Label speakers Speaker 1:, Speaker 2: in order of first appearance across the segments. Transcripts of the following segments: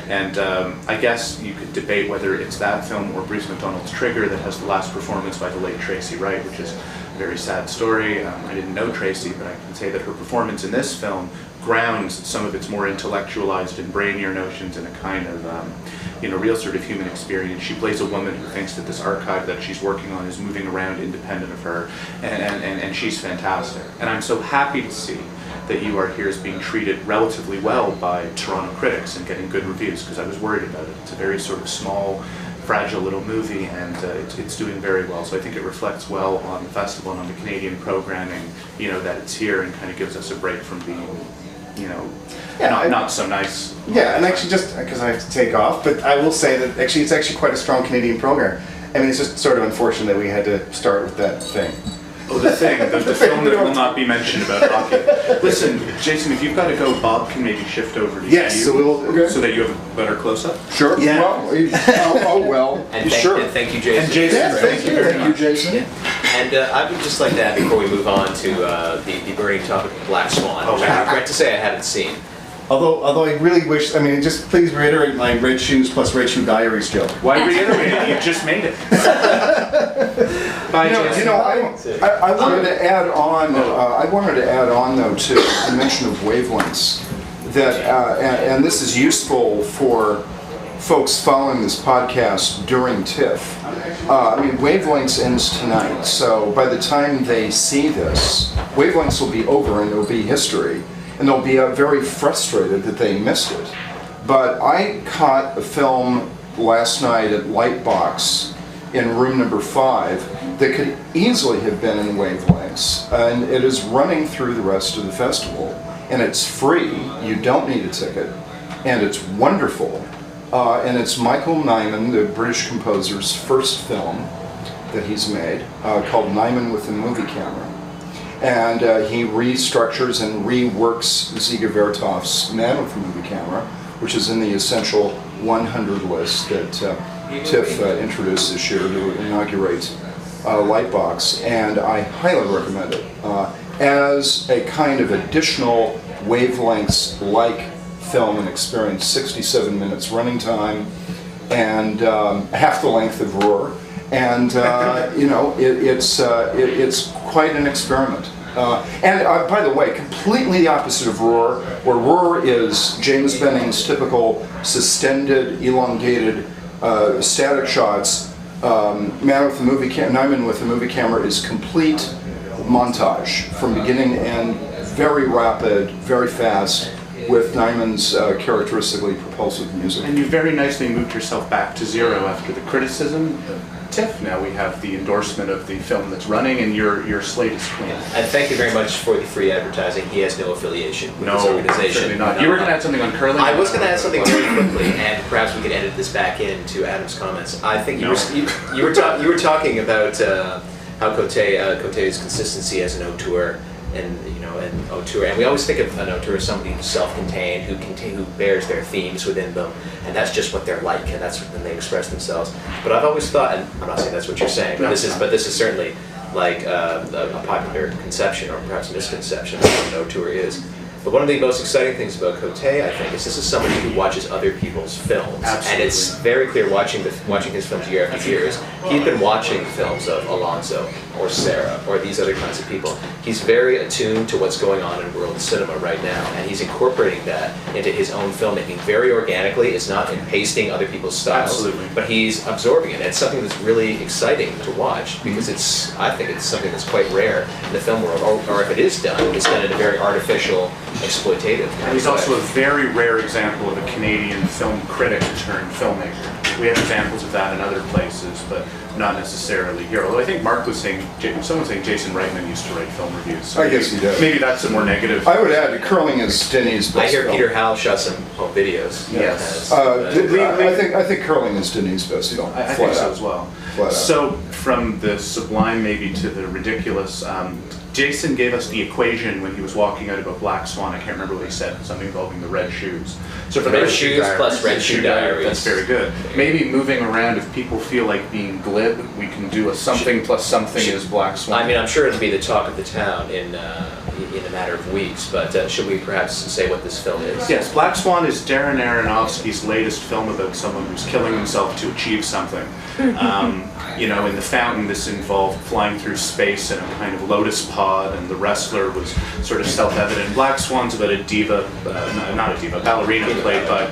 Speaker 1: And I guess you could debate whether it's that film or Bruce McDonald's Trigger that has the last performance by the late Tracy Wright, which is a very sad story. I didn't know Tracy, but I can say that her performance in this film grounds some of its more intellectualized and brainier notions in a kind of real sort of human experience. She plays a woman who thinks that this archive that she's working on is moving around independent of her, and she's fantastic. And I'm so happy to see that You Are Here is being treated relatively well by Toronto critics and getting good reviews, because I was worried about it. It's a very sort of small, fragile little movie, and it's doing very well. So I think it reflects well on the festival and on the Canadian programming, that it's here and kind of gives us a break from being, not so nice.
Speaker 2: Yeah, and actually, just because I have to take off, but I will say that actually it's actually quite a strong Canadian program. I mean, it's just sort of unfortunate that we had to start with that thing.
Speaker 1: Oh, the thing, the film that will not be mentioned about hockey. Listen, Jason, if you've got to go, Bob can maybe shift over to you.
Speaker 2: So we'll
Speaker 1: so that you have a better close-up.
Speaker 2: Sure.
Speaker 1: Yeah.
Speaker 2: Well.
Speaker 3: And
Speaker 2: sure.
Speaker 3: And thank you, Jason.
Speaker 1: And Jason,
Speaker 2: Yeah,
Speaker 1: thank you very much.
Speaker 2: Jason.
Speaker 3: Yeah. And I would just like to add, before we move on to the burning topic of Black Swan, which I regret to say I hadn't seen.
Speaker 2: Although I really wish, just please reiterate my Red Shoes plus Red Shoe Diaries joke.
Speaker 1: Why reiterate it? You just made it. Bye, Jason.
Speaker 4: I wanted to add on. Though to the mention of wavelengths, that and this is useful for folks following this podcast during TIFF. Wavelengths ends tonight, so by the time they see this, Wavelengths will be over and it'll be history. And they'll be very frustrated that they missed it. But I caught a film last night at Lightbox in room number 5 that could easily have been in Wavelengths, and it is running through the rest of the festival. And it's free, you don't need a ticket, and it's wonderful. And it's Michael Nayman, the British composer's first film that he's made, called Nayman with the Movie Camera. And he restructures and reworks Ziga Vertov's Man with the Movie Camera, which is in the Essential 100 list that TIFF introduced this year to inaugurate Lightbox, and I highly recommend it as a kind of additional Wavelengths-like film and experience. 67 minutes running time, and half the length of Roar. And it's quite an experiment. And by the way, completely the opposite of Roar, where Roar is James Benning's typical sustended, elongated, static shots. Nayman with the Movie Camera is complete montage from beginning to end, very rapid, very fast, with Nayman's characteristically propulsive music.
Speaker 1: And you very nicely moved yourself back to zero after the criticism. TIFF, now we have the endorsement of the film that's running, and your slate is clean.
Speaker 3: And thank you very much for the free advertising. He has no affiliation with this organization.
Speaker 1: Certainly not. You were going to add something on curling?
Speaker 3: I was going to add something very quickly, and perhaps we could edit this back into Adam's comments. I think you were talking about how Cote's consistency as an auteur, and we always think of an auteur as somebody who's self-contained, who bears their themes within them, and that's just what they're like, and that's when they express themselves. But I've always thought, and I'm not saying that's what you're saying, but this is certainly like a popular conception, or perhaps a misconception, of what an auteur is. But one of the most exciting things about Cote, I think, is this is somebody who watches other people's films.
Speaker 1: Absolutely.
Speaker 3: And it's very clear watching his films year after year. He's been watching films of Alonso or Serra or these other kinds of people. He's very attuned to what's going on in world cinema right now, and he's incorporating that into his own filmmaking very organically. It's not in pasting other people's styles, but he's absorbing it. And it's something that's really exciting to watch, because I think it's something that's quite rare in the film world, or if it is done, it's done in a very artificial, exploitative.
Speaker 1: And he's also a very rare example of a Canadian film critic turned filmmaker. We have examples of that in other places, but not necessarily here. Although I think Mark was saying, someone was saying Jason Reitman used to write film reviews. So
Speaker 4: I guess he does.
Speaker 1: Maybe that's a more negative.
Speaker 4: I would add, curling is Denis' best
Speaker 3: I hear
Speaker 4: film.
Speaker 3: Peter Howell shot some home videos.
Speaker 1: Yes.
Speaker 4: I think curling is Denis' best film.
Speaker 1: I think so as well. So from the sublime maybe to the ridiculous, Jason gave us the equation when he was walking out about Black Swan. I can't remember what he said, something involving the red shoes. So for
Speaker 3: Red Shoes plus Red Shoe Diaries.
Speaker 1: That's very good. Maybe moving around, if people feel like being glib, we can do a something plus something is Black Swan.
Speaker 3: I mean, I'm sure it'll be the talk of the town in matter of weeks. But should we perhaps say what this film is?
Speaker 1: Yes, Black Swan is Darren Aronofsky's latest film about someone who's killing himself to achieve something. You know, in The Fountain, this involved flying through space in a kind of lotus pod, and The Wrestler was sort of self-evident. Black Swan's about a diva, not a diva,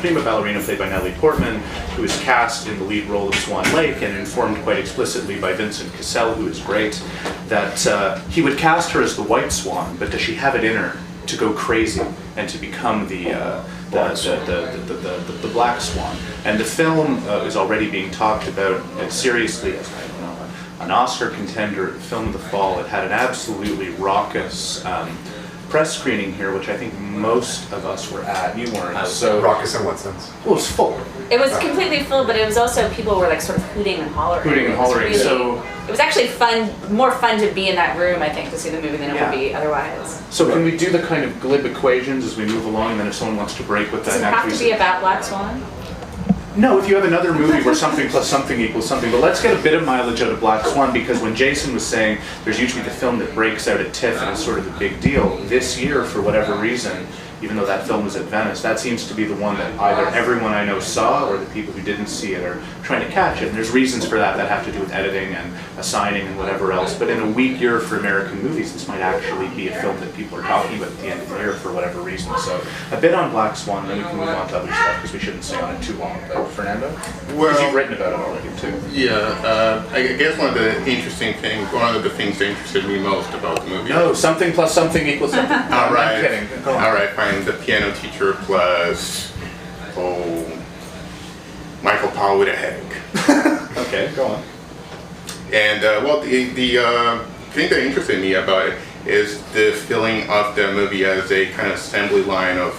Speaker 1: prima ballerina played by Natalie Portman, who is cast in the lead role of Swan Lake and informed quite explicitly by Vincent Cassel, who is great, that he would cast her as the White Swan, but does she have it in her to go crazy and to become the Black Swan? And the film is already being talked about seriously as an Oscar contender, film of the fall. It had an absolutely raucous press screening here, which I think most of us were at. You weren't. So
Speaker 5: raucous in what sense?
Speaker 1: Well, it was full.
Speaker 6: It was completely full, but it was also people were like sort of hooting and hollering.
Speaker 1: Hooting and hollering. So
Speaker 6: it was actually fun, more fun to be in that room, I think, to see the movie than it would be otherwise.
Speaker 1: So can we do the kind of glib equations as we move along, and then if someone wants to break with that,
Speaker 6: Does it have to be about Black Swan?
Speaker 1: No, if you have another movie where something plus something equals something, but let's get a bit of mileage out of Black Swan, because when Jason was saying there's usually the film that breaks out at TIFF and is sort of the big deal, this year, for whatever reason, even though that film was at Venice, that seems to be the one that either everyone I know saw or the people who didn't see it are trying to catch it. And there's reasons for that have to do with editing and assigning and whatever else. But in a weak year for American movies, this might actually be a film that people are talking about at the end of the year for whatever reason. So a bit on Black Swan, then we can move on to other stuff because we shouldn't stay on it too long. But Fernando?
Speaker 5: Well,
Speaker 1: you've written about it already too.
Speaker 5: Yeah, I guess one of the things that interested me most about the movie.
Speaker 1: No, something plus something equals something.
Speaker 5: All right.
Speaker 1: I'm kidding. Go on.
Speaker 5: All right, fine. The piano teacher plus, Michael Powell with a headache.
Speaker 1: Okay, go on.
Speaker 5: And the thing that interested me about it is the feeling of the movie as a kind of assembly line of,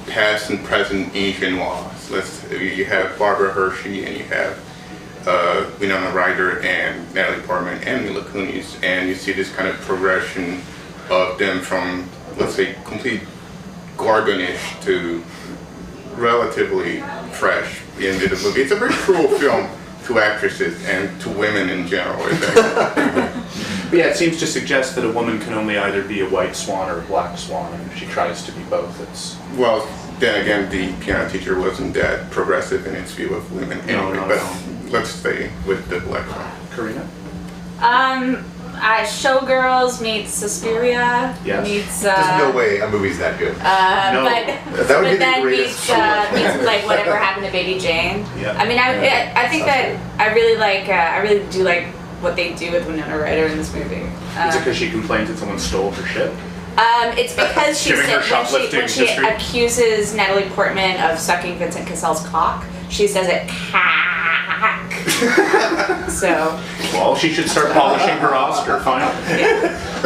Speaker 5: past and present Asian laws. You have Barbara Hershey and you have Winona Ryder and Natalie Portman and Mila Kunis, and you see this kind of progression of them from, let's say, complete Gorgonish to relatively fresh into the movie. It's a very cruel film to actresses and to women in general.
Speaker 1: But yeah, it seems to suggest that a woman can only either be a white swan or a black swan, and if she tries to be both, it's...
Speaker 5: Well, then again, the piano teacher wasn't that progressive in its view of women anyway, but let's stay with the black swan.
Speaker 1: Karina?
Speaker 6: Showgirls meets Suspiria.
Speaker 1: Yes.
Speaker 6: Meets.
Speaker 7: There's no way a movie's that good.
Speaker 1: No.
Speaker 7: That would be the
Speaker 6: then
Speaker 7: greatest
Speaker 6: meets like Whatever Happened to Baby Jane.
Speaker 1: Yeah.
Speaker 6: I mean, I think that I really like. I really do like what they do with Winona Ryder in this movie.
Speaker 1: Is it because she complains that someone stole her ship?
Speaker 6: It's because she
Speaker 1: Giving her
Speaker 6: said when she
Speaker 1: shoplifting history?
Speaker 6: accuses Natalie Portman of sucking Vincent Cassel's cock, she says it cack. So.
Speaker 1: Well, she should start polishing her Oscar, finally.
Speaker 6: Yeah.